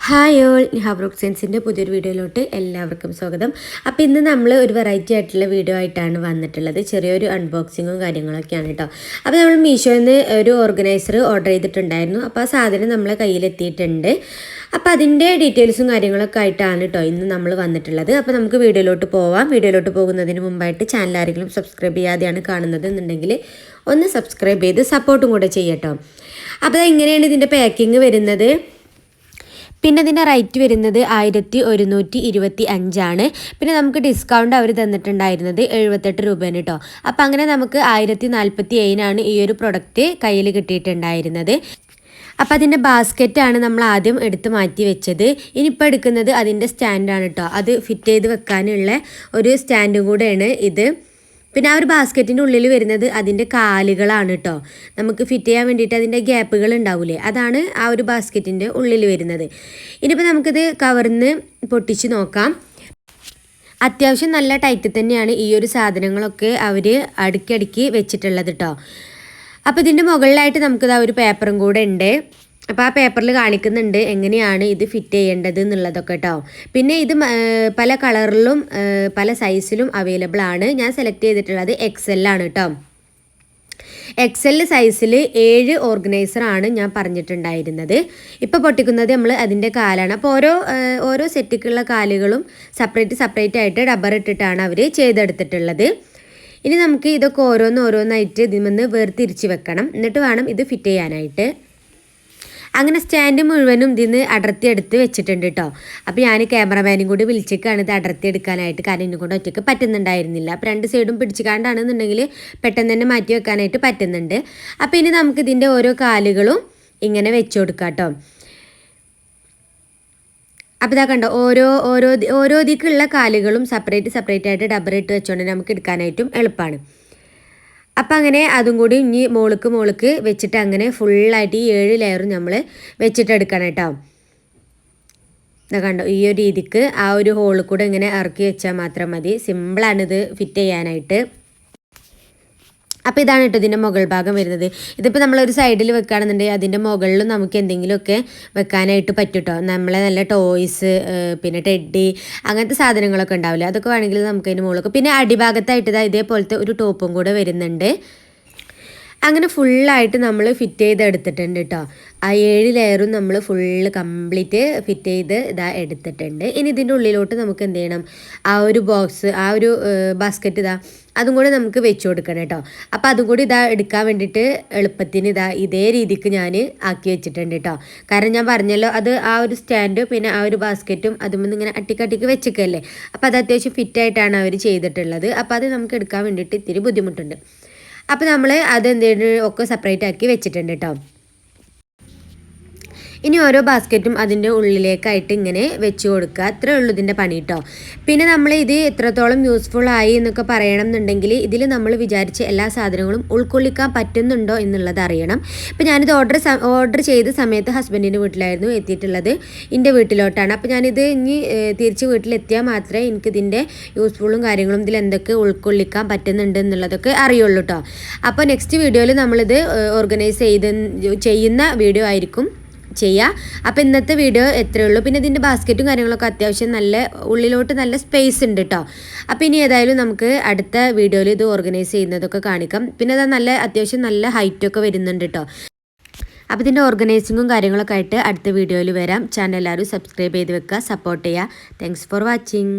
Hi all, Niha ബ്രോക്ക് സെൻസിൻ്റെ പുതിയൊരു വീഡിയോയിലോട്ട് എല്ലാവർക്കും സ്വാഗതം. അപ്പോൾ ഇന്ന് നമ്മൾ ഒരു വെറൈറ്റി ആയിട്ടുള്ള വീഡിയോ ആയിട്ടാണ് വന്നിട്ടുള്ളത്. ചെറിയൊരു അൺബോക്സിങ്ങും കാര്യങ്ങളൊക്കെയാണ് കേട്ടോ. അപ്പോൾ നമ്മൾ മീഷോയിൽ നിന്ന് ഒരു ഓർഗനൈസർ ഓർഡർ ചെയ്തിട്ടുണ്ടായിരുന്നു. അപ്പോൾ ആ സാധനം നമ്മളെ കയ്യിലെത്തിയിട്ടുണ്ട്. അപ്പോൾ അതിൻ്റെ ഡീറ്റെയിൽസും കാര്യങ്ങളൊക്കെ ആയിട്ടാണ് കേട്ടോ ഇന്ന് നമ്മൾ വന്നിട്ടുള്ളത്. അപ്പോൾ നമുക്ക് വീഡിയോയിലോട്ട് പോവാം. വീഡിയോയിലോട്ട് പോകുന്നതിന് മുമ്പായിട്ട് ചാനൽ ആരെങ്കിലും സബ്സ്ക്രൈബ് ചെയ്യാതെയാണ് കാണുന്നത് എന്നുണ്ടെങ്കിൽ ഒന്ന് സബ്സ്ക്രൈബ് ചെയ്ത് സപ്പോർട്ടും കൂടെ ചെയ്യട്ടോ. അപ്പോൾ എങ്ങനെയാണ് ഇതിൻ്റെ പാക്കിങ് വരുന്നത്, പിന്നെ ഇതിൻ്റെ റേറ്റ് വരുന്നത് 1125. പിന്നെ നമുക്ക് ഡിസ്കൗണ്ട് അവർ തന്നിട്ടുണ്ടായിരുന്നത് 78 രൂപയാണ് കേട്ടോ. അപ്പോൾ അങ്ങനെ നമുക്ക് 1047 ഈ ഒരു പ്രൊഡക്റ്റ് കയ്യിൽ കിട്ടിയിട്ടുണ്ടായിരുന്നത്. അപ്പോൾ അതിൻ്റെ ബാസ്ക്കറ്റാണ് നമ്മൾ ആദ്യം എടുത്ത് മാറ്റി വെച്ചത്. ഇനിയിപ്പോൾ എടുക്കുന്നത് അതിൻ്റെ സ്റ്റാൻഡാണ് കേട്ടോ. അത് ഫിറ്റ് ചെയ്ത് വെക്കാനുള്ള ഒരു സ്റ്റാൻഡും കൂടെയാണ് ഇത്. പിന്നെ ആ ഒരു ബാസ്ക്കറ്റിൻ്റെ ഉള്ളിൽ വരുന്നത് അതിൻ്റെ കാലുകളാണ് കേട്ടോ. നമുക്ക് ഫിറ്റ് ചെയ്യാൻ വേണ്ടിയിട്ട് അതിൻ്റെ ഗ്യാപ്പുകൾ ഉണ്ടാവില്ലേ, അതാണ് ആ ഒരു ബാസ്ക്കറ്റിൻ്റെ ഉള്ളിൽ വരുന്നത്. ഇനിയിപ്പോൾ നമുക്കിത് കവർന്ന് പൊട്ടിച്ച് നോക്കാം. അത്യാവശ്യം നല്ല ടൈറ്റ് തന്നെയാണ് ഈ ഒരു സാധനങ്ങളൊക്കെ അവർ അടുക്കി വെച്ചിട്ടുള്ളത് കേട്ടോ. അപ്പോൾ ഇതിൻ്റെ മുകളിലായിട്ട് നമുക്കിത് ആ ഒരു പേപ്പറും കൂടെ ഉണ്ട്. അപ്പോൾ ആ പേപ്പറിൽ കാണിക്കുന്നുണ്ട് എങ്ങനെയാണ് ഇത് ഫിറ്റ് ചെയ്യേണ്ടത് എന്നുള്ളതൊക്കെ കേട്ടോ. പിന്നെ ഇത് പല കളറിലും പല സൈസിലും അവൈലബിൾ ആണ്. ഞാൻ സെലക്ട് ചെയ്തിട്ടുള്ളത് XL ആണ് കേട്ടോ. XL സൈസിൽ 7 ഓർഗനൈസറാണ് ഞാൻ പറഞ്ഞിട്ടുണ്ടായിരുന്നത്. ഇപ്പോൾ പൊട്ടിക്കുന്നത് നമ്മൾ അതിൻ്റെ കാലാണ്. അപ്പോൾ ഓരോ സെറ്റിക്കുള്ള കാലുകളും സെപ്പറേറ്റ് ആയിട്ട് റബ്ബർ ഇട്ടിട്ടാണ് അവർ ചെയ്തെടുത്തിട്ടുള്ളത്. ഇനി നമുക്ക് ഇതൊക്കെ ഓരോന്നായിട്ട് ഇതിൽ നിന്ന് വേർതിരിച്ച് വെക്കണം. എന്നിട്ട് വേണം ഇത് ഫിറ്റ് ചെയ്യാനായിട്ട്. അങ്ങനെ സ്റ്റാൻഡ് മുഴുവനും ഇതിന്ന് അടർത്തി എടുത്ത് വെച്ചിട്ടുണ്ട് കേട്ടോ. അപ്പോൾ ഞാൻ ക്യാമറമാനും കൂടി വിളിച്ചേക്കാണ് ഇത് അടർത്തി എടുക്കാനായിട്ട്. കാരണം എന്നെ കൊണ്ട് ഒറ്റയ്ക്ക് പറ്റുന്നുണ്ടായിരുന്നില്ല. അപ്പോൾ 2 സൈഡും പിടിച്ചിക്കാണ്ടാണെന്നുണ്ടെങ്കിൽ പെട്ടെന്ന് തന്നെ മാറ്റി വെക്കാനായിട്ട് പറ്റുന്നുണ്ട്. അപ്പോൾ ഇനി നമുക്ക് ഇതിൻ്റെ ഓരോ കാലുകളും ഇങ്ങനെ വെച്ച് കൊടുക്കാം കേട്ടോ. അപ്പോൾ ഇതാ കണ്ടോ, ഓരോ ദിക്കുള്ള കാലുകളും സെപ്പറേറ്റ് ആയിട്ട് ഡബർ ഇട്ട് വെച്ചുകൊണ്ട് നമുക്ക് എടുക്കാനായിട്ടും എളുപ്പമാണ്. അപ്പം അങ്ങനെ അതും കൂടി ഇനി മോൾക്ക് വെച്ചിട്ട് അങ്ങനെ ഫുള്ളായിട്ട് ഈ 7 ലെയറും നമ്മൾ വെച്ചിട്ട് എടുക്കണം കേട്ടോ. ഇതാ കണ്ടോ, ഈ ഒരു രീതിക്ക് ആ ഒരു ഹോളിൽ കൂടെ ഇങ്ങനെ ഇറക്കി വെച്ചാൽ മാത്രം മതി. സിമ്പിളാണിത് ഫിറ്റ് ചെയ്യാനായിട്ട്. അപ്പോൾ ഇതാണ് കേട്ടോ ഇതിൻ്റെ മുകൾ ഭാഗം വരുന്നത്. ഇതിപ്പോൾ നമ്മളൊരു സൈഡിൽ വെക്കുകയാണെന്നുണ്ടെങ്കിൽ അതിൻ്റെ മുകളിലും നമുക്ക് എന്തെങ്കിലുമൊക്കെ വെക്കാനായിട്ട് പറ്റും കേട്ടോ. നമ്മളെ നല്ല ടോയ്സ്, പിന്നെ ടെഡി, അങ്ങനത്തെ സാധനങ്ങളൊക്കെ ഉണ്ടാവില്ല, അതൊക്കെ വേണമെങ്കിൽ നമുക്ക് അതിൻ്റെ മുകളിലൊക്കെ. പിന്നെ അടിഭാഗത്തായിട്ട് ഇതേപോലത്തെ ഒരു ടോപ്പും കൂടെ വരുന്നുണ്ട്. അങ്ങനെ ഫുള്ളായിട്ട് നമ്മൾ ഫിറ്റ് ചെയ്തെടുത്തിട്ടുണ്ട് കേട്ടോ. ആ 7 ലെയറും നമ്മൾ ഫുള്ള് കംപ്ലീറ്റ് ഫിറ്റ് ചെയ്ത് എടുത്തിട്ടുണ്ട്. ഇനി ഇതിൻ്റെ ഉള്ളിലോട്ട് നമുക്ക് എന്ത് ചെയ്യണം, ആ ഒരു ബോക്സ്, ആ ഒരു ബാസ്ക്കറ്റ് അതും കൂടെ നമുക്ക് വെച്ച് കൊടുക്കണം കേട്ടോ. അപ്പോൾ അതും കൂടി എടുക്കാൻ വേണ്ടിയിട്ട് എളുപ്പത്തിന് ഇതേ രീതിക്ക് ഞാൻ ആക്കി വെച്ചിട്ടുണ്ട് കേട്ടോ. കാരണം ഞാൻ പറഞ്ഞല്ലോ, അത് ആ ഒരു സ്റ്റാൻഡും പിന്നെ ആ ഒരു ബാസ്ക്കറ്റും അതുമൊന്നും ഇങ്ങനെ അട്ടിക്ക് വെച്ചിക്കല്ലേ. അപ്പോൾ അത് അത്യാവശ്യം ഫിറ്റായിട്ടാണ് അവർ ചെയ്തിട്ടുള്ളത്. അപ്പോൾ അത് നമുക്ക് എടുക്കാൻ വേണ്ടിയിട്ട് ഇത്തിരി ബുദ്ധിമുട്ടുണ്ട്. അപ്പോൾ നമ്മൾ അത് ഒക്കെ സെപ്പറേറ്റ് ആക്കി വെച്ചിട്ടുണ്ട് കേട്ടോ. ഇനി ഓരോ ബാസ്ക്കറ്റും അതിൻ്റെ ഉള്ളിലേക്കായിട്ട് ഇങ്ങനെ വെച്ച് കൊടുക്കുക. അത്രേ ഉള്ളൂ ഇതിൻ്റെ പണി കേട്ടോ. പിന്നെ നമ്മൾ ഇത് എത്രത്തോളം യൂസ്ഫുൾ ആയി എന്നൊക്കെ പറയണം എന്നുണ്ടെങ്കിൽ ഇതിൽ നമ്മൾ വിചാരിച്ച എല്ലാ സാധനങ്ങളും ഉൾക്കൊള്ളിക്കാൻ പറ്റുന്നുണ്ടോ എന്നുള്ളത് അറിയണം. ഇപ്പോൾ ഞാനിത് ഓർഡർ ചെയ്ത സമയത്ത് ഹസ്ബൻഡിൻ്റെ വീട്ടിലായിരുന്നു എത്തിയിട്ടുള്ളത്, എൻ്റെ വീട്ടിലോട്ടാണ്. അപ്പോൾ ഞാനിത് ഇനി തിരിച്ച് വീട്ടിലെത്തിയാൽ മാത്രമേ എനിക്കിതിൻ്റെ യൂസ്ഫുള്ളും കാര്യങ്ങളും ഇതിൽ എന്തൊക്കെ ഉൾക്കൊള്ളിക്കാൻ പറ്റുന്നുണ്ട് എന്നുള്ളതൊക്കെ അറിയുള്ളൂ കേട്ടോ. അപ്പോൾ നെക്സ്റ്റ് വീഡിയോയിൽ നമ്മളിത് ഓർഗനൈസ് ചെയ്യുന്ന വീഡിയോ ആയിരിക്കും ചെയ്യുക. അപ്പോൾ ഇന്നത്തെ വീഡിയോ എത്രയേ ഉള്ളൂ. പിന്നെ ഇതിൻ്റെ ബാസ്ക്കറ്റും കാര്യങ്ങളൊക്കെ അത്യാവശ്യം നല്ല ഉള്ളിലോട്ട് നല്ല സ്പേസ് ഉണ്ട് കേട്ടോ. അപ്പോൾ ഇനി ഏതായാലും നമുക്ക് അടുത്ത വീഡിയോയിൽ ഇത് ഓർഗനൈസ് ചെയ്യുന്നതൊക്കെ കാണിക്കാം. പിന്നെ അത് അത്യാവശ്യം നല്ല ഹൈറ്റൊക്കെ വരുന്നുണ്ട് കേട്ടോ. അപ്പോൾ ഇതിൻ്റെ ഓർഗനൈസിങ്ങും കാര്യങ്ങളൊക്കെ ആയിട്ട് അടുത്ത വീഡിയോയിൽ വരാം. ചാനൽ എല്ലാവരും സബ്സ്ക്രൈബ് ചെയ്ത് വെക്കുക, സപ്പോർട്ട് ചെയ്യുക. Thanks for watching.